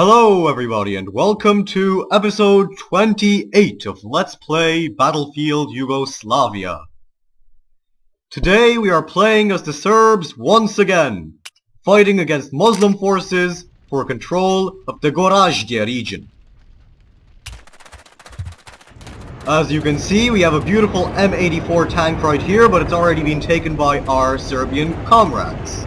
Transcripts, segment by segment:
Hello everybody and welcome to episode 28 of Let's Play Battlefield Yugoslavia. Today we are playing as the Serbs once again, fighting against Muslim forces for control of the Gorazde region. As you can see, we have a beautiful M84 tank right here, but it's already been taken by our Serbian comrades.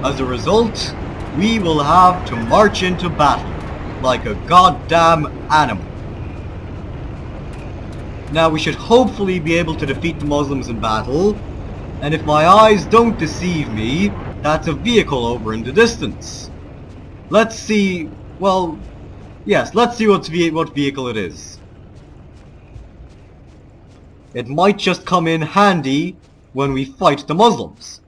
As a result, we will have to march into battle, like a goddamn animal. Now we should hopefully be able to defeat the Muslims in battle, and if my eyes don't deceive me, that's a vehicle over in the distance. Let's see, well, yes, let's see what vehicle it is. It might just come in handy when we fight the Muslims.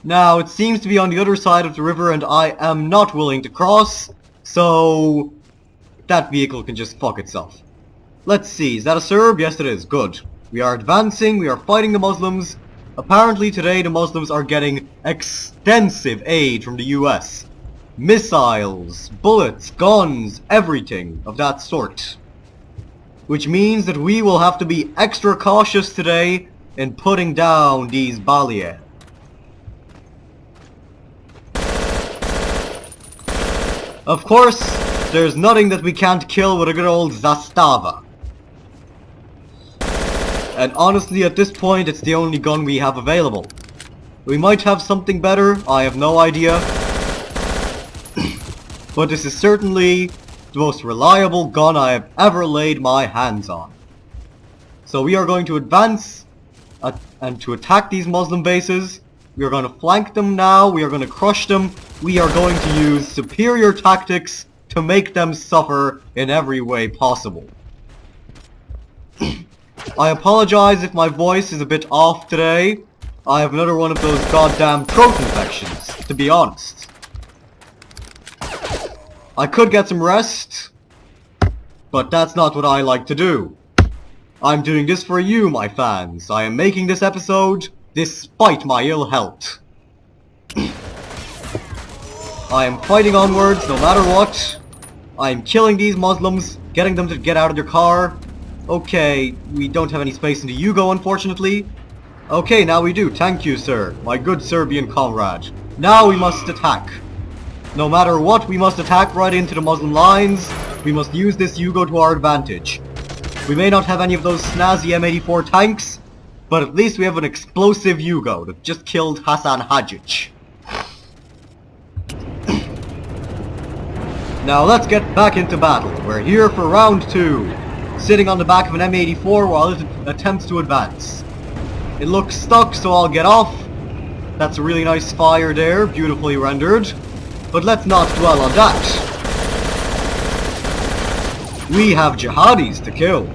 Now, it seems to be on the other side of the river and I am not willing to cross, so that vehicle can just fuck itself. Let's see, is that a Serb? Yes it is, good. We are advancing, we are fighting the Muslims. Apparently today the Muslims are getting extensive aid from the US. Missiles, bullets, guns, everything of that sort. Which means that we will have to be extra cautious today in putting down these Balia. Of course, there's nothing that we can't kill with a good old Zastava. And honestly, at this point, it's the only gun we have available. We might have something better, I have no idea. But this is certainly the most reliable gun I have ever laid my hands on. So we are going to advance and to attack these Muslim bases. We are going to flank them now, we are going to crush them, we are going to use superior tactics to make them suffer in every way possible. I apologize if my voice is a bit off today. I have another one of those goddamn throat infections, to be honest. I could get some rest, but that's not what I like to do. I'm doing this for you, my fans. I am making this episode despite my ill health. I am fighting onwards no matter what. I am killing these Muslims, getting them to get out of their car. Okay, we don't have any space in the Yugo, unfortunately. Okay, now we do. Thank you, sir, my good Serbian comrade. Now we must attack. No matter what, we must attack right into the Muslim lines. We must use this Yugo to our advantage. We may not have any of those snazzy M84 tanks, but at least we have an explosive Yugo that just killed Hasan Hadjic. Now let's get back into battle. We're here for round 2, sitting on the back of an M84 while it attempts to advance. It looks stuck, so I'll get off. That's a really nice fire there, beautifully rendered. But let's not dwell on that. We have jihadis to kill.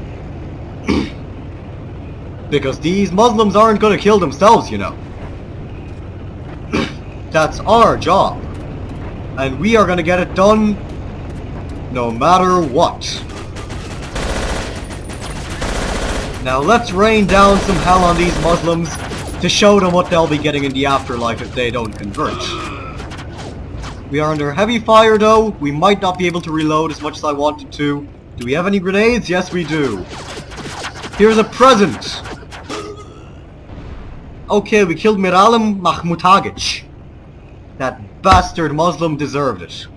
Because these Muslims aren't going to kill themselves, you know. That's our job. And we are going to get it done no matter what. Now let's rain down some hell on these Muslims to show them what they'll be getting in the afterlife if they don't convert. We are under heavy fire though. We might not be able to reload as much as I wanted to. Do we have any grenades? Yes we do. Here's a present. Okay, we killed Miralim Mahmutagic. That bastard Muslim deserved it.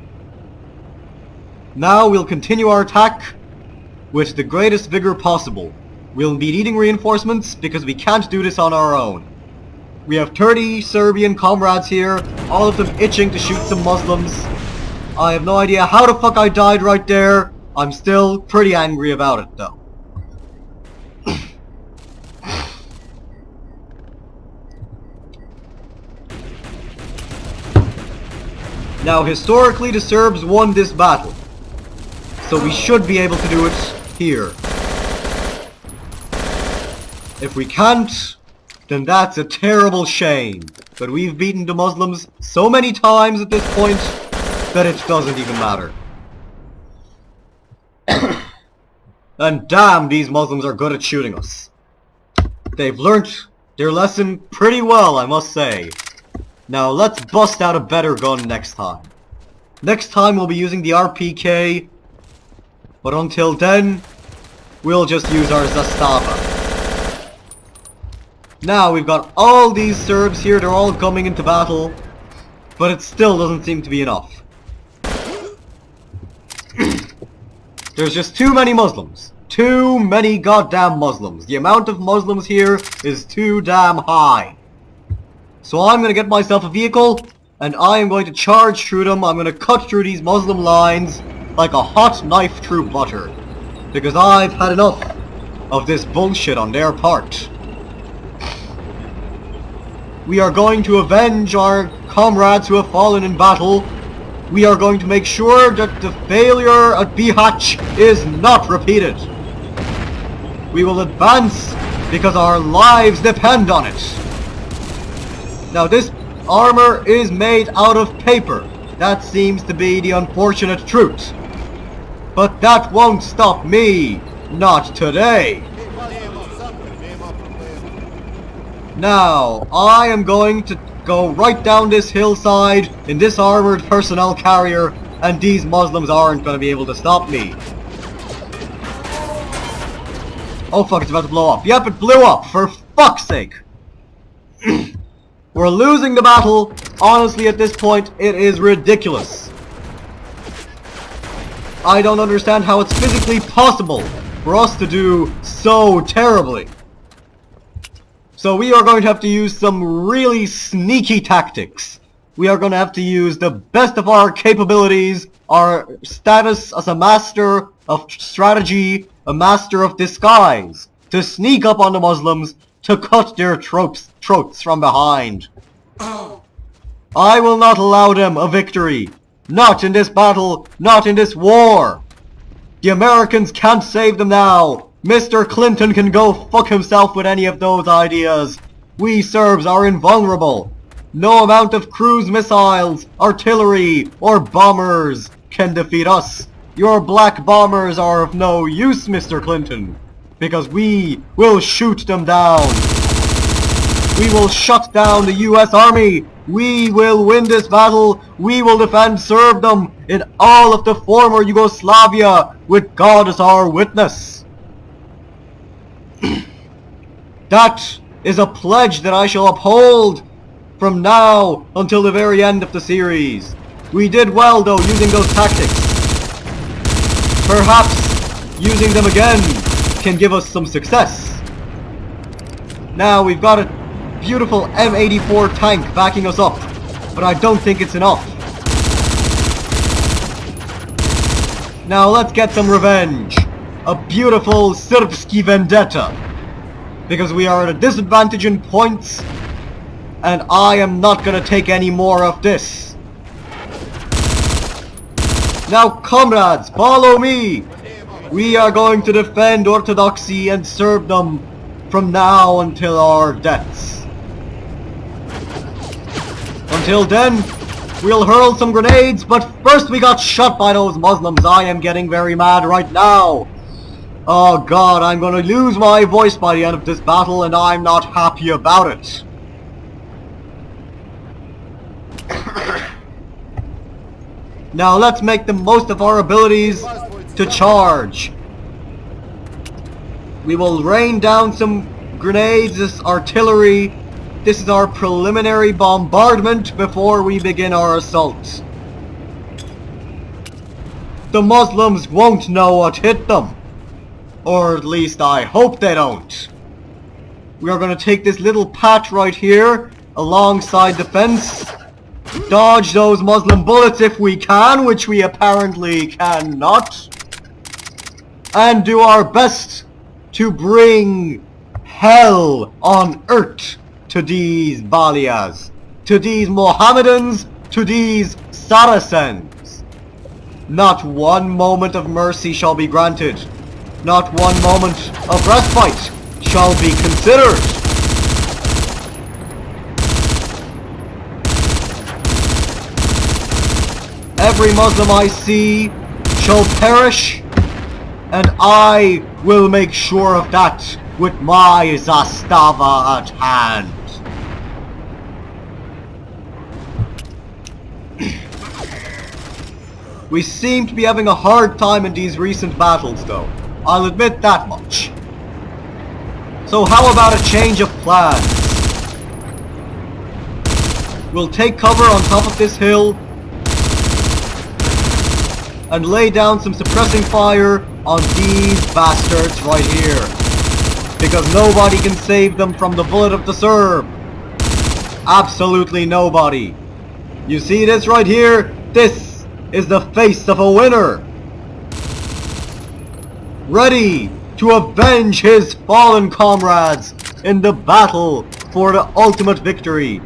Now we'll continue our attack with the greatest vigor possible. We'll be needing reinforcements because we can't do this on our own. We have 30 Serbian comrades here, all of them itching to shoot some Muslims. I have no idea how the fuck I died right there. I'm still pretty angry about it though. Now historically the Serbs won this battle, so we should be able to do it here. If we can't, then that's a terrible shame. But we've beaten the Muslims so many times at this point that it doesn't even matter. And damn, these Muslims are good at shooting us. They've learnt their lesson pretty well, I must say. Now let's bust out a better gun next time. Next time we'll be using the RPK, but until then, we'll just use our Zastava. Now we've got all these Serbs here, they're all coming into battle, but it still doesn't seem to be enough. There's just too many Muslims. Too many goddamn Muslims. The amount of Muslims here is too damn high. So I'm gonna get myself a vehicle, and I am going to charge through them. I'm gonna cut through these Muslim lines like a hot knife through butter. Because I've had enough of this bullshit on their part. We are going to avenge our comrades who have fallen in battle. We are going to make sure that the failure at Bihać is not repeated. We will advance because our lives depend on it. Now this armor is made out of paper. That seems to be the unfortunate truth. But that won't stop me. Not today. Now, I am going to go right down this hillside in this armored personnel carrier, and these Muslims aren't going to be able to stop me. Oh fuck, it's about to blow up. Yep, it blew up, for fuck's sake. We're losing the battle. Honestly, at this point, it is ridiculous. I don't understand how it's physically possible for us to do so terribly. So we are going to have to use some really sneaky tactics. We are going to have to use the best of our capabilities, our status as a master of strategy, a master of disguise, to sneak up on the Muslims, to cut their throats from behind. I will not allow them a victory. Not in this battle, not in this war. The Americans can't save them now. Mr. Clinton can go fuck himself with any of those ideas. We Serbs are invulnerable. No amount of cruise missiles, artillery, or bombers can defeat us. Your black bombers are of no use, Mr. Clinton, because we will shoot them down. We will shut down the US Army. We will win this battle. We will defend Serbdom in all of the former Yugoslavia, with God as our witness. That is a pledge that I shall uphold from now until the very end of the series. We did well though using those tactics. Perhaps using them again can give us some success. Now we've got a beautiful M84 tank backing us up, but I don't think it's enough. Now let's get some revenge. A beautiful Srpski vendetta. Because we are at a disadvantage in points, and I am not gonna take any more of this. Now comrades, follow me! We are going to defend Orthodoxy and Serbdom from now until our deaths. Until then, we'll hurl some grenades, but first we got shot by those Muslims. I am getting very mad right now. Oh god, I'm gonna lose my voice by the end of this battle, and I'm not happy about it. Now let's make the most of our abilities to charge. We will rain down some grenades as artillery. This is our preliminary bombardment before we begin our assault. The Muslims won't know what hit them. Or at least I hope they don't. We are going to take this little patch right here alongside the fence. Dodge those Muslim bullets if we can, which we apparently cannot. And do our best to bring hell on earth to these Balias, to these Mohammedans, to these Saracens. Not one moment of mercy shall be granted. Not one moment of respite shall be considered. Every Muslim I see shall perish, and I will make sure of that with my Zastava at hand. We seem to be having a hard time in these recent battles though. I'll admit that much. So how about a change of plans? We'll take cover on top of this hill and lay down some suppressing fire on these bastards right here. Because nobody can save them from the bullet of the Serb. Absolutely nobody. You see this right here? This is the face of a winner. Ready to avenge his fallen comrades in the battle for the ultimate victory.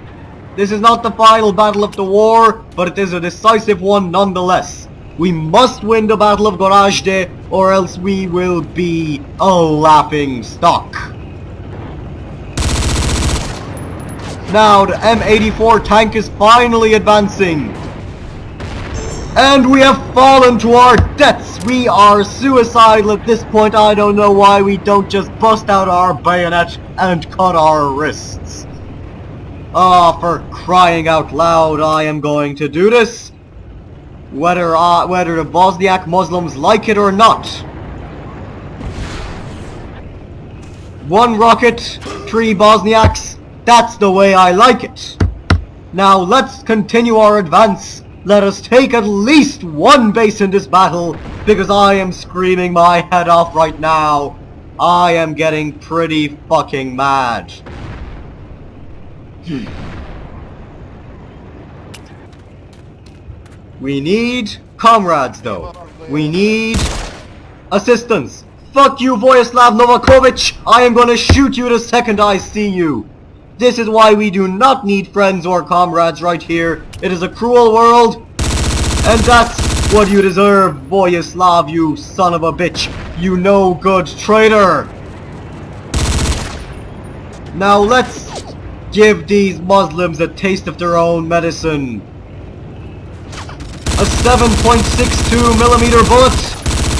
This is not the final battle of the war, but it is a decisive one nonetheless. We must win the Battle of Gorazde, or else we will be a laughing stock. Now the M84 tank is finally advancing. And we have fallen to our deaths. We are suicidal at this point. I don't know why we don't just bust out our bayonet and cut our wrists. Ah, for crying out loud, I am going to do this. Whether the Bosniak Muslims like it or not. 1 rocket, 3 Bosniaks. That's the way I like it. Now let's continue our advance. Let us take at least 1 base in this battle, because I am screaming my head off right now. I am getting pretty fucking mad. We need comrades though. We need assistance. Fuck you, Vojislav Novakovic. I am gonna shoot you the second I see you. This is why we do not need friends or comrades right here. It is a cruel world. And that's what you deserve, Vojislav, you son of a bitch. You no good traitor. Now let's give these Muslims a taste of their own medicine. A 7.62mm bullet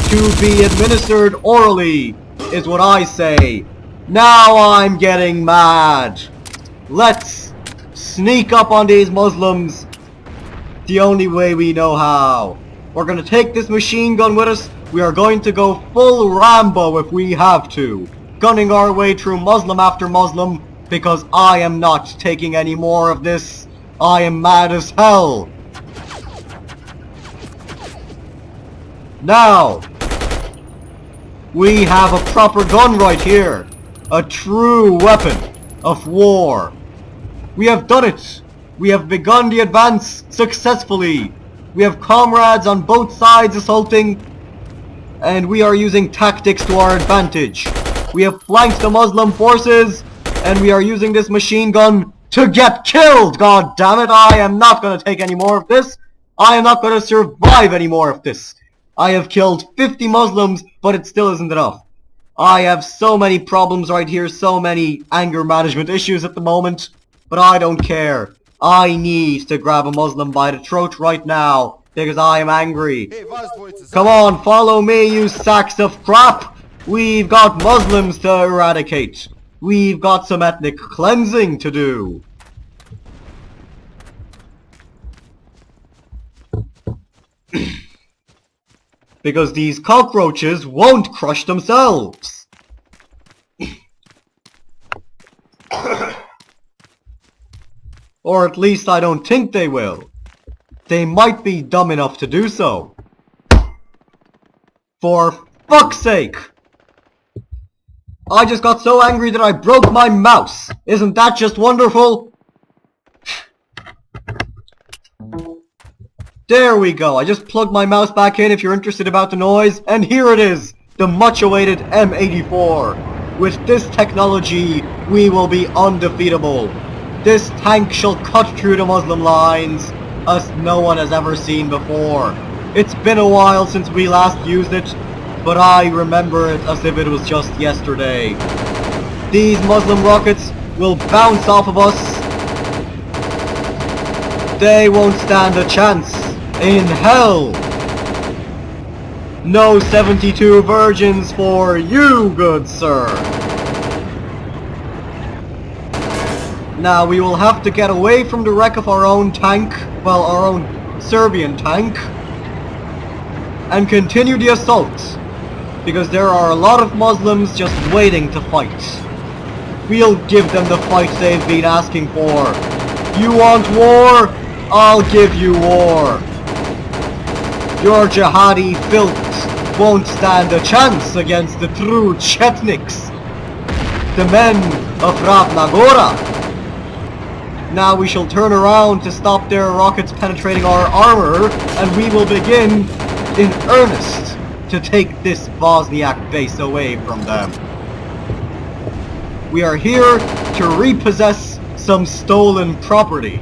to be administered orally is what I say. Now I'm getting mad. Let's sneak up on these Muslims the only way we know how. We're gonna take this machine gun with us. We are going to go full Rambo if we have to, gunning our way through Muslim after Muslim, because I am not taking any more of this. I am mad as hell. Now, we have a proper gun right here. A true weapon of war. We have done it. We have begun the advance successfully. We have comrades on both sides assaulting, and we are using tactics to our advantage. We have flanked the Muslim forces, and we are using this machine gun to get killed. God damn it, I am not going to take any more of this. I am not going to survive any more of this. I have killed 50 Muslims, but it still isn't enough. I have so many problems right here, so many anger management issues at the moment, but I don't care. I need to grab a Muslim by the throat right now, because I am angry. Come on, follow me, you sacks of crap! We've got Muslims to eradicate. We've got some ethnic cleansing to do. Because these cockroaches won't crush themselves. Or at least I don't think they will. They might be dumb enough to do so. For fuck's sake! I just got so angry that I broke my mouse. Isn't that just wonderful? There we go. I just plugged my mouse back in if you're interested about the noise. And here it is. The much awaited M84. With this technology, we will be undefeatable. This tank shall cut through the Muslim lines as no one has ever seen before. It's been a while since we last used it, but I remember it as if it was just yesterday. These Muslim rockets will bounce off of us. They won't stand a chance in hell. No 72 virgins for you, good sir. Now we will have to get away from the wreck of our own tank, well, our own Serbian tank, and continue the assault, because there are a lot of Muslims just waiting to fight. We'll give them the fight they've been asking for. You want war? I'll give you war. Your jihadi filth won't stand a chance against the true Chetniks, the men of Ravnagora. Now we shall turn around to stop their rockets penetrating our armor, and we will begin in earnest to take this Bosniak base away from them. We are here to repossess some stolen property,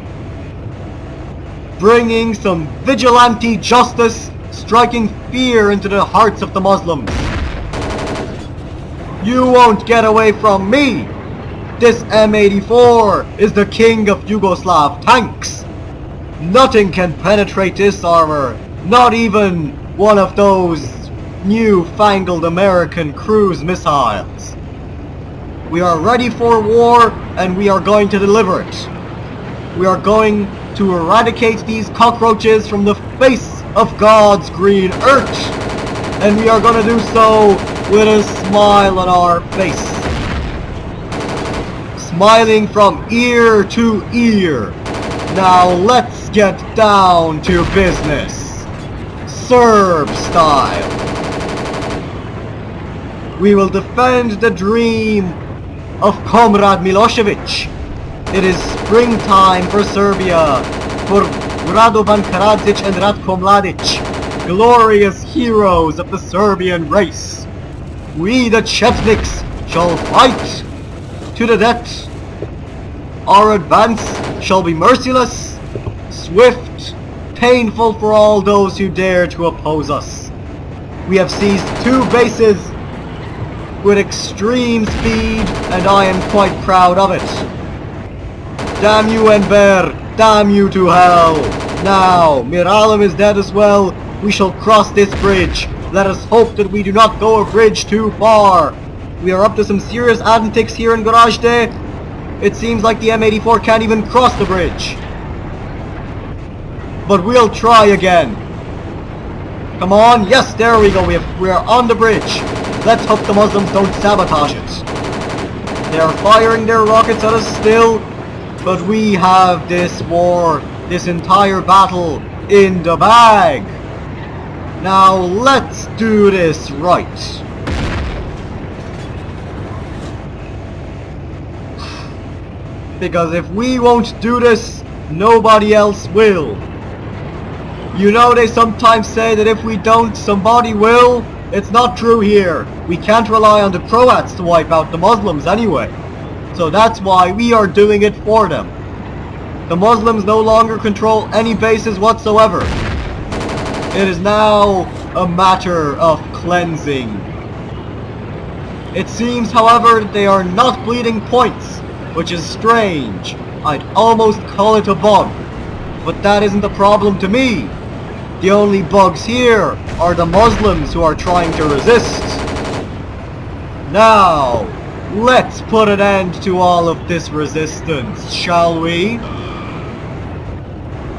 bringing some vigilante justice, striking fear into the hearts of the Muslims. You won't get away from me! This M84 is the king of Yugoslav tanks! Nothing can penetrate this armor, not even one of those new-fangled American cruise missiles. We are ready for war, and we are going to deliver it. We are going to eradicate these cockroaches from the face of God's green earth, and we are going to do so with a smile on our face. Smiling from ear to ear. Now let's get down to business. Serb style. We will defend the dream of Comrade Milosevic. It is springtime for Serbia, for Radovan Karadzic and Ratko Mladic, glorious heroes of the Serbian race. We the Chetniks shall fight to the death. Our advance shall be merciless, swift, painful for all those who dare to oppose us. We have seized 2 bases with extreme speed, and I am quite proud of it. Damn you, Enver! Damn you to hell! Now, Miralem is dead as well. We shall cross this bridge. Let us hope that we do not go a bridge too far. We are up to some serious antics here in Gorazde. It seems like the M84 can't even cross the bridge. But we'll try again. Come on, yes, there we go. We are on the bridge. Let's hope the Muslims don't sabotage it. They are firing their rockets at us still, but we have this war, this entire battle, in the bag. Now let's do this right. Because if we won't do this, nobody else will. You know, they sometimes say that if we don't, somebody will. It's not true here. We can't rely on the Croats to wipe out the Muslims anyway. So that's why we are doing it for them. The Muslims no longer control any bases whatsoever. It is now a matter of cleansing. It seems, however, that they are not bleeding points, which is strange. I'd almost call it a bug. But that isn't the problem to me. The only bugs here are the Muslims who are trying to resist. Now, let's put an end to all of this resistance, shall we?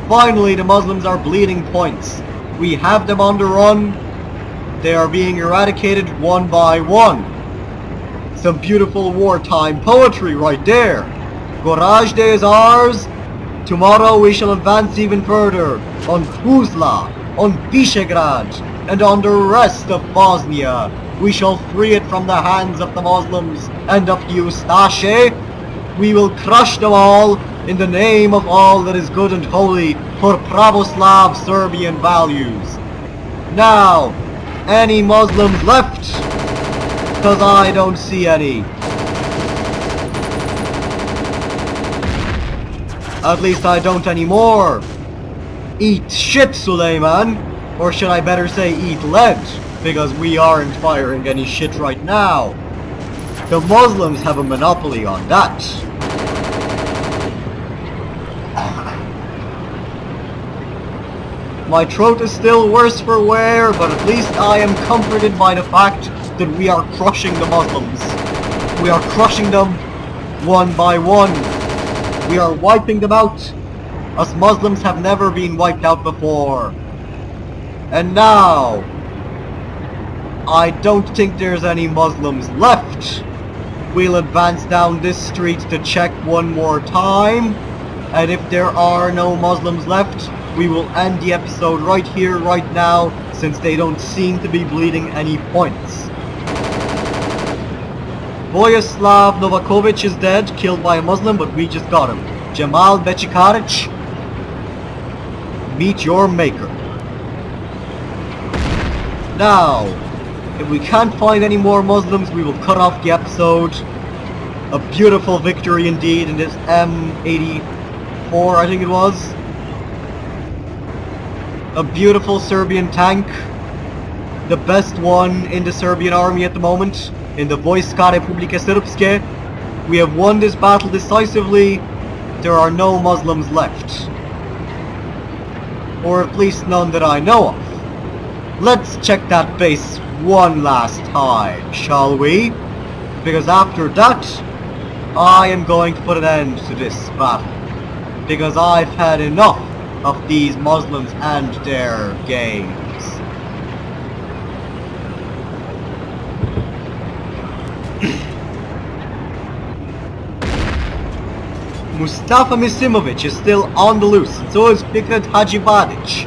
Finally, the Muslims are bleeding points. We have them on the run. They are being eradicated one by one. Some beautiful wartime poetry right there. Gorazde is ours. Tomorrow we shall advance even further on Tuzla, on Visegrad, and on the rest of Bosnia. We shall free it from the hands of the Muslims and of the Ustaše. We will crush them all in the name of all that is good and holy for Pravoslav Serbian values. Now, any Muslims left? Because I don't see any. At least I don't anymore. Eat shit, Suleiman. Or should I better say eat lead? Because we aren't firing any shit right now. The Muslims have a monopoly on that. My throat is still worse for wear, but at least I am comforted by the fact that we are crushing the Muslims. We are crushing them one by one. We are wiping them out. Us Muslims have never been wiped out before. And now, I don't think there's any Muslims left. We'll advance down this street to check one more time. And if there are no Muslims left, we will end the episode right here, right now, since they don't seem to be bleeding any points. Vojislav Novakovic is dead, killed by a Muslim, but we just got him. Jamal Bechikaric, meet your maker. Now, if we can't find any more Muslims, we will cut off the episode. A beautiful victory indeed in this M84, I think it was. A beautiful Serbian tank. The best one in the Serbian army at the moment. In the Vojska Republike Srpske. We have won this battle decisively. There are no Muslims left. Or at least none that I know of. Let's check that base one last time, shall we? Because after that, I am going to put an end to this battle. Because I've had enough of these Muslims and their games. Mustafa Misimovic is still on the loose, and so is Fikret Hajibadic.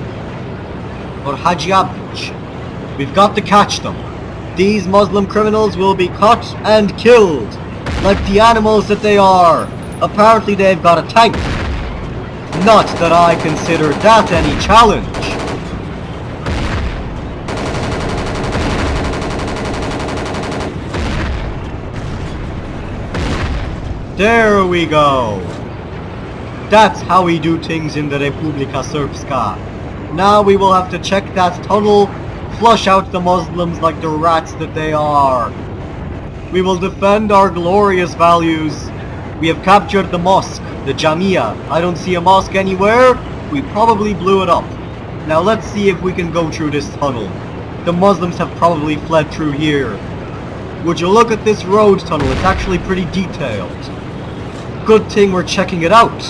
Or Hajiabic. We've got to catch them. These Muslim criminals will be caught and killed, like the animals that they are. Apparently they've got a tank. Not that I consider that any challenge. There we go. That's how we do things in the Republika Srpska. Now we will have to check that tunnel, flush out the Muslims like the rats that they are. We will defend our glorious values. We have captured the mosque, the Jamia. I don't see a mosque anywhere. We probably blew it up. Now let's see if we can go through this tunnel. The Muslims have probably fled through here. Would you look at this road tunnel? It's actually pretty detailed. Good thing we're checking it out,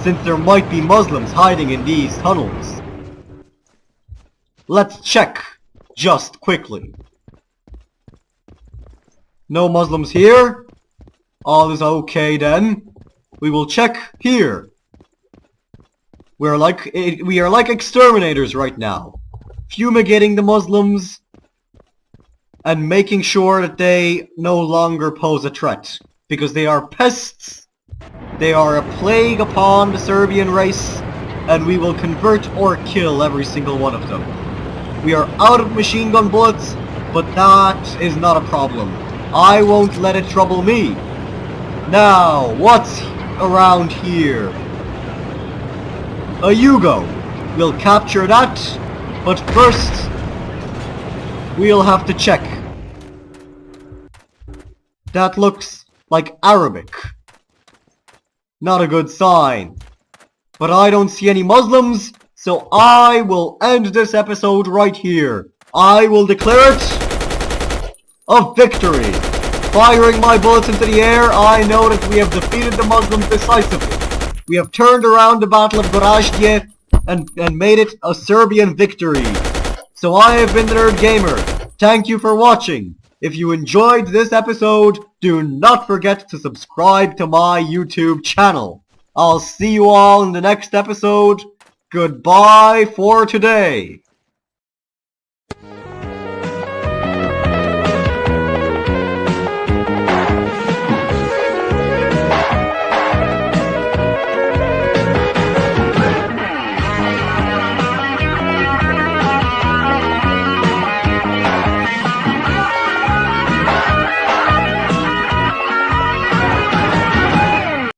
since there might be Muslims hiding in these tunnels. Let's check, just quickly. No Muslims here. All is okay then. We will check here. We are like exterminators right now. Fumigating the Muslims and making sure that they no longer pose a threat. Because they are pests. They are a plague upon the Serbian race, and we will convert or kill every single one of them. We are out of machine gun bullets, but that is not a problem. I won't let it trouble me. Now, what's around here? A Yugo. We'll capture that, but first, we'll have to check. That looks like Arabic. Not a good sign. But I don't see any Muslims, so I will end this episode right here. I will declare it a victory. Firing my bullets into the air, I know that we have defeated the Muslims decisively. We have turned around the Battle of Gorazde and made it a Serbian victory. So I have been the Nerd Gamer. Thank you for watching. If you enjoyed this episode, do not forget to subscribe to my YouTube channel. I'll see you all in the next episode. Goodbye for today.